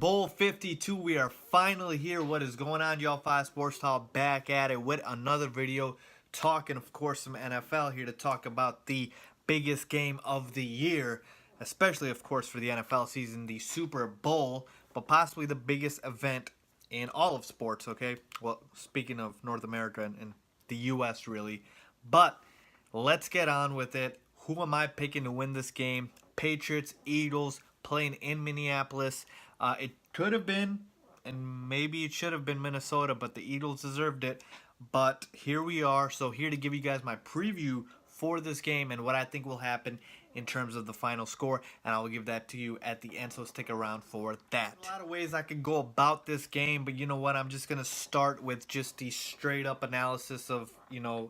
Bowl 52, we are finally here. What is going on, y'all? 5 Sports Talk back at it with another video talking, of course, some NFL here to talk about the biggest game of the year, especially, of course, for the NFL season, the Super Bowl, but possibly the biggest event in all of sports, okay? Well, speaking of North America and the U.S., really. But let's get on with it. Who am I picking to win this game? Patriots, Eagles, playing in Minneapolis. It could have been, and maybe it should have been Minnesota, but the Eagles deserved it. But here we are. So here to give you guys my preview for this game and what I think will happen in terms of the final score, and I'll give that to you at the end, so stick around for that. There's a lot of ways I could go about this game, but you know what? I'm just going to start with just the straight up analysis of,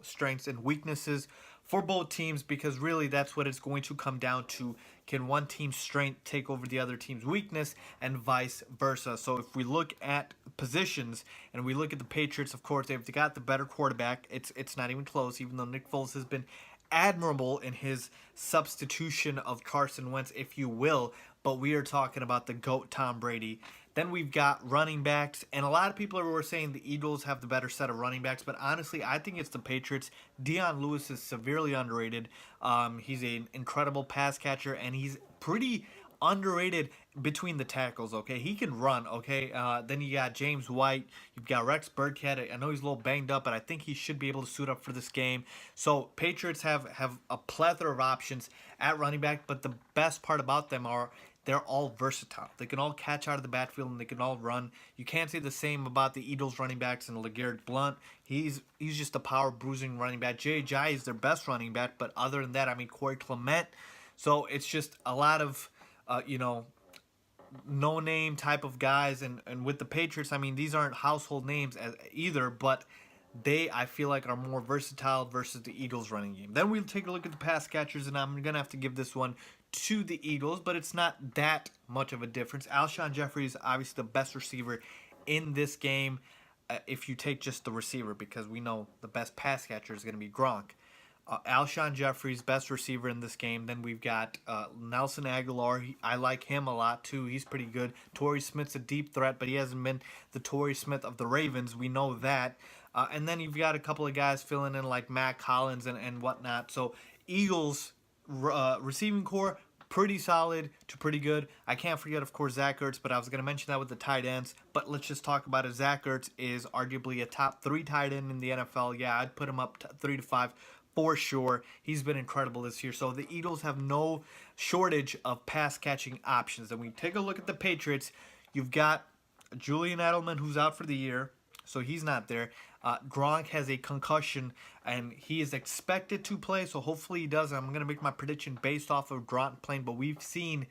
strengths and weaknesses for both teams, because really that's what it's going to come down to. Can one team's strength take over the other team's weakness, and vice versa? So if we look at positions and we look at the Patriots, of course, they've got the better quarterback. It's not even close, even though Nick Foles has been admirable in his substitution of Carson Wentz, if you will. But we are talking about the GOAT Tom Brady. Then we've got running backs, and a lot of people were saying the Eagles have the better set of running backs, but honestly, I think it's the Patriots. Dion Lewis is severely underrated. He's an incredible pass catcher, and he's pretty underrated between the tackles, okay? He can run, okay? Then you got James White. You've got Rex Burkhead. I know he's a little banged up, but I think he should be able to suit up for this game. So Patriots have a plethora of options at running back, but the best part about them are they're all versatile. They can all catch out of the backfield and they can all run. You can't say the same about the Eagles running backs and LeGarrette Blount. He's just a power bruising running back. J.J. is their best running back, but other than that, I mean, Corey Clement. So it's just a lot of, no-name type of guys. And with the Patriots, I mean, these aren't household names either, but they, I feel like, are more versatile versus the Eagles running game. Then we'll take a look at the pass catchers, and I'm going to have to give this one to the Eagles, but it's not that much of a difference. Alshon Jeffrey is obviously the best receiver in this game if you take just the receiver, because we know the best pass catcher is going to be Gronk. Alshon Jeffrey's best receiver in this game. Then we've got Nelson Aguilar. I like him a lot too. He's pretty good. Torrey Smith's a deep threat, but he hasn't been the Torrey Smith of the Ravens. We know that. And then you've got a couple of guys filling in like Matt Collins and whatnot. So Eagles receiving core, pretty solid to pretty good. I can't forget, of course, Zach Ertz, but I was going to mention that with the tight ends. But let's just talk about it. Zach Ertz is arguably a top 3 tight end in the NFL. Yeah, I'd put him up 3 to 5 for sure. He's been incredible this year. So the Eagles have no shortage of pass-catching options. And when we take a look at the Patriots, you've got Julian Edelman, who's out for the year, so he's not there. Gronk has a concussion, and he is expected to play, so hopefully he does. I'm going to make my prediction based off of Gronk playing, but we've seen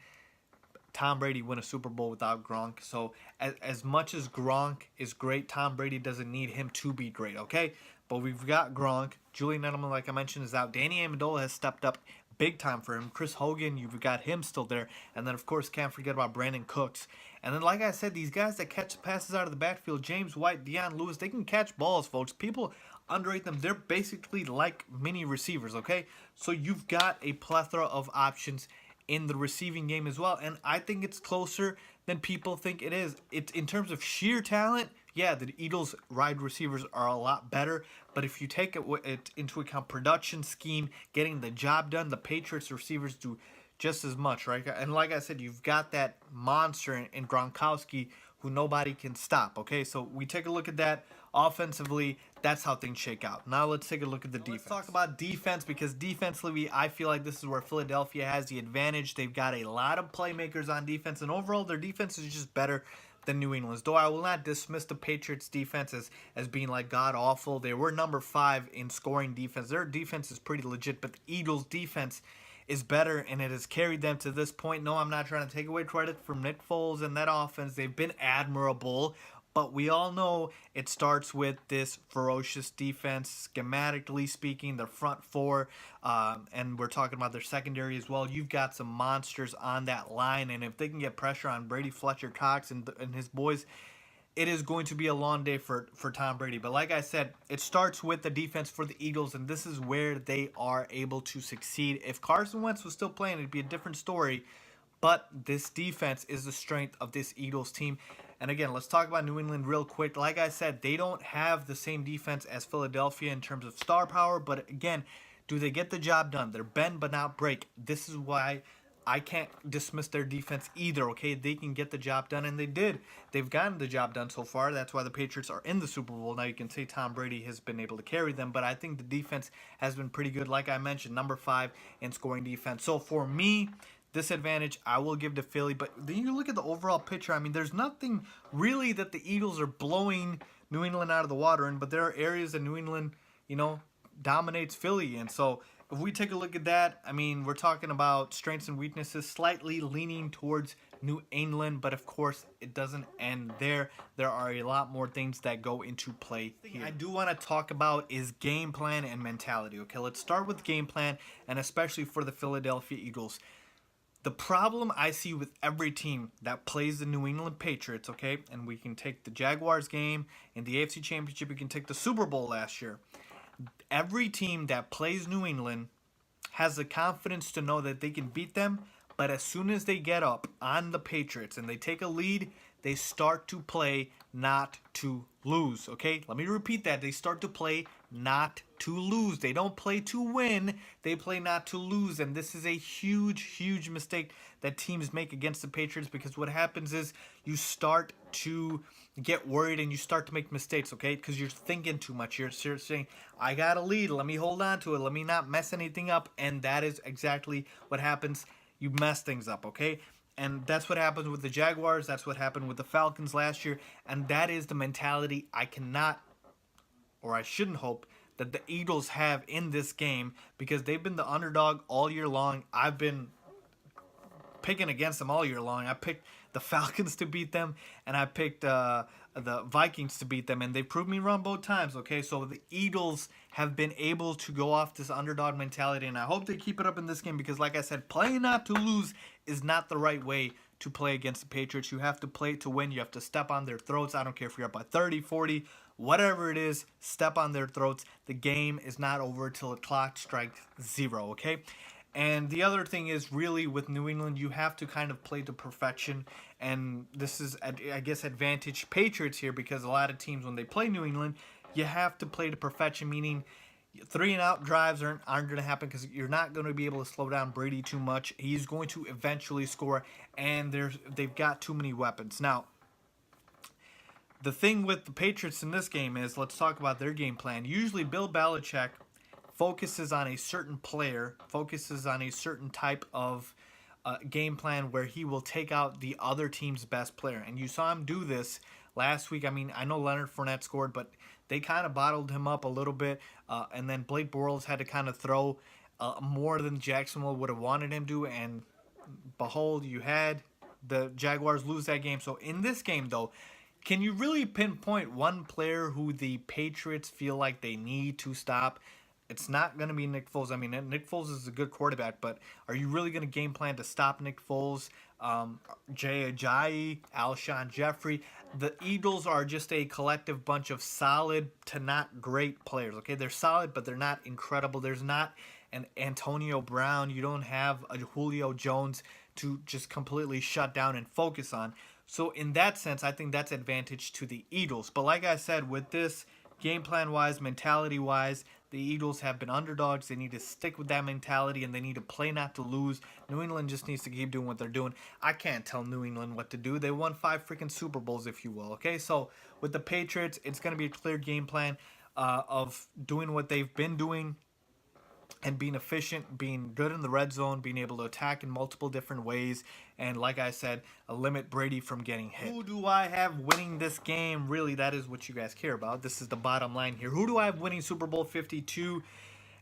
Tom Brady win a Super Bowl without Gronk. So as much as Gronk is great, Tom Brady doesn't need him to be great, okay? But we've got Gronk. Julian Edelman, like I mentioned, is out. Danny Amendola has stepped up big time for him. Chris Hogan, you've got him still there. And then, of course, can't forget about Brandon Cooks. And then, like I said, these guys that catch passes out of the backfield, James White, Dion Lewis, they can catch balls, folks. People underrate them. They're basically like mini receivers, okay? So you've got a plethora of options in the receiving game as well. And I think it's closer than people think it is. It's in terms of sheer talent, yeah, the Eagles wide receivers are a lot better, but if you take it into account production scheme, getting the job done, the Patriots receivers do just as much, right? And like I said, you've got that monster in Gronkowski who nobody can stop, okay? So we take a look at that offensively. That's how things shake out. Now let's take a look at the defense. Let's talk about defense, because defensively, I feel like this is where Philadelphia has the advantage. They've got a lot of playmakers on defense, and overall their defense is just better than New England's. Though I will not dismiss the Patriots defense as being like god awful. They were number 5 in scoring defense. Their defense is pretty legit, but the Eagles defense is better, and it has carried them to this point. No, I'm not trying to take away credit from Nick Foles and that offense. They've been admirable, but we all know it starts with this ferocious defense, schematically speaking, their front 4, and we're talking about their secondary as well. You've got some monsters on that line, and if they can get pressure on Brady, Fletcher Cox, and his boys, it is going to be a long day for Tom Brady. But like I said, it starts with the defense for the Eagles, and this is where they are able to succeed. If Carson Wentz was still playing, it'd be a different story. But this defense is the strength of this Eagles team. And again, let's talk about New England real quick. Like I said, they don't have the same defense as Philadelphia in terms of star power. But again, do they get the job done? They're bend but not break. This is why I can't dismiss their defense either, okay? They can get the job done, and they did. They've gotten the job done so far. That's why the Patriots are in the Super Bowl. Now, you can say Tom Brady has been able to carry them, but I think the defense has been pretty good. Like I mentioned, number 5 in scoring defense. So for me, this advantage I will give to Philly. But then you look at the overall picture. I mean, there's nothing really that the Eagles are blowing New England out of the water in, but there are areas that New England, dominates Philly in. So if we take a look at that, I mean, we're talking about strengths and weaknesses, slightly leaning towards New England, but of course, it doesn't end there. There are a lot more things that go into play here. I do want to talk about is game plan and mentality. Okay, let's start with game plan, and especially for the Philadelphia Eagles. The problem I see with every team that plays the New England Patriots, okay, and we can take the Jaguars game in the AFC Championship, we can take the Super Bowl last year. Every team that plays New England has the confidence to know that they can beat them, but as soon as they get up on the Patriots and they take a lead, they start to play not to lose, okay? Let me repeat that. They start to play not to lose. They don't play to win. They play not to lose, and this is a huge, huge mistake that teams make against the Patriots, because what happens is you start to get worried and you start to make mistakes, okay? Because you're thinking too much. You're saying, I got a lead. Let me hold on to it. Let me not mess anything up, and that is exactly what happens. You mess things up, okay? And that's what happens with the Jaguars. That's what happened with the Falcons last year. And that is the mentality I cannot, or I shouldn't hope, that the Eagles have in this game, because they've been the underdog all year long. I've been picking against them all year long. I picked the Falcons to beat them, and I picked the Vikings to beat them, and they proved me wrong both times, okay? So the Eagles have been able to go off this underdog mentality, and I hope they keep it up in this game, because like I said, playing not to lose is not the right way to play against the Patriots. You have to play to win. You have to step on their throats. I don't care if you're up by 30, 40, whatever it is, step on their throats. The game is not over till the clock strikes 0, okay? And the other thing is, really, with New England, you have to kind of play to perfection. And this is, I guess, advantage Patriots here, because a lot of teams, when they play New England, you have to play to perfection, meaning 3-and-out drives aren't going to happen, because you're not going to be able to slow down Brady too much. He's going to eventually score, and they've got too many weapons. Now, the thing with the Patriots in this game is, let's talk about their game plan. Usually, Bill Belichick focuses on a certain player, focuses on a certain type of game plan where he will take out the other team's best player. And you saw him do this last week. I mean, I know Leonard Fournette scored, but they kind of bottled him up a little bit. And then Blake Bortles had to kind of throw more than Jacksonville would have wanted him to. And behold, you had the Jaguars lose that game. So in this game, though, can you really pinpoint one player who the Patriots feel like they need to stop? It's not going to be Nick Foles. I mean, Nick Foles is a good quarterback, but are you really going to game plan to stop Nick Foles? Jay Ajayi, Alshon Jeffrey. The Eagles are just a collective bunch of solid to not great players, okay? They're solid, but they're not incredible. There's not an Antonio Brown. You don't have a Julio Jones to just completely shut down and focus on. So in that sense, I think that's advantage to the Eagles. But like I said, with this, game plan-wise, mentality-wise, the Eagles have been underdogs. They need to stick with that mentality, and they need to play not to lose. New England just needs to keep doing what they're doing. I can't tell New England what to do. They won 5 freaking Super Bowls, if you will, okay? So with the Patriots, it's going to be a clear game plan of doing what they've been doing and being efficient, being good in the red zone, being able to attack in multiple different ways, and like I said, limit Brady from getting hit. Who do I have winning this game? Really, that is what you guys care about. This is the bottom line here. Who do I have winning Super Bowl 52?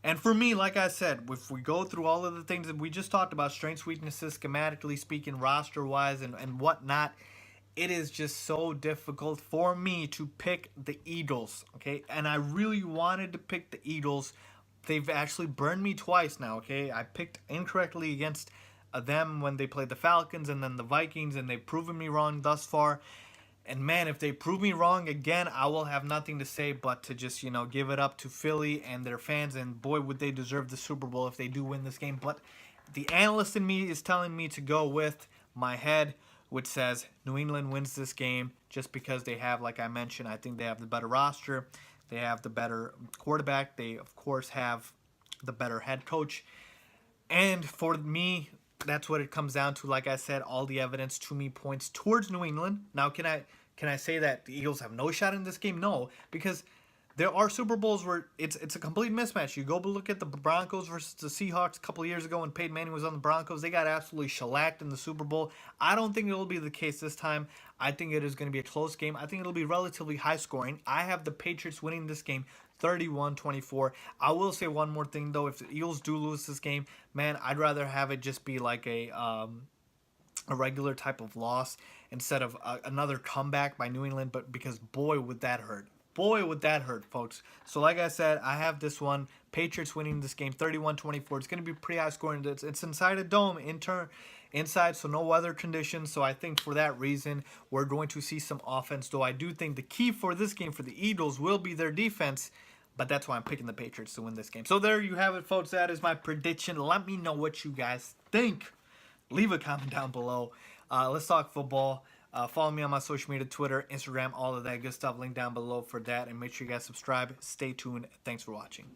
And for me, like I said, if we go through all of the things that we just talked about, strengths, weaknesses, schematically speaking, roster-wise, and whatnot, it is just so difficult for me to pick the Eagles, okay? And I really wanted to pick the Eagles. They've actually burned me twice now, okay? I picked incorrectly against them when they played the Falcons and then the Vikings, and they've proven me wrong thus far. And man, if they prove me wrong again, I will have nothing to say but to just, give it up to Philly and their fans. And boy, would they deserve the Super Bowl if they do win this game. But the analyst in me is telling me to go with my head, which says New England wins this game just because they have, like I mentioned, I think they have the better roster. They have the better quarterback. They, of course, have the better head coach. And for me, that's what it comes down to. Like I said, all the evidence to me points towards New England. Now, can I say that the Eagles have no shot in this game? No, because there are Super Bowls where it's a complete mismatch. You go look at the Broncos versus the Seahawks a couple of years ago when Peyton Manning was on the Broncos. They got absolutely shellacked in the Super Bowl. I don't think it will be the case this time. I think it is going to be a close game. I think it'll be relatively high scoring. I have the Patriots winning this game 31-24. I will say one more thing, though. If the Eagles do lose this game, man, I'd rather have it just be like a regular type of loss instead of another comeback by New England. But because, boy, would that hurt. Boy, would that hurt, folks. So, like I said, I have this one. Patriots winning this game 31-24. It's going to be pretty high scoring. It's inside a dome, inside, so no weather conditions. So I think for that reason, we're going to see some offense. Though I do think the key for this game for the Eagles will be their defense. But that's why I'm picking the Patriots to win this game. So there you have it, folks. That is my prediction. Let me know what you guys think. Leave a comment down below. Let's talk football. Follow me on my social media, Twitter, Instagram, all of that good stuff. Link down below for that. And make sure you guys subscribe. Stay tuned. Thanks for watching.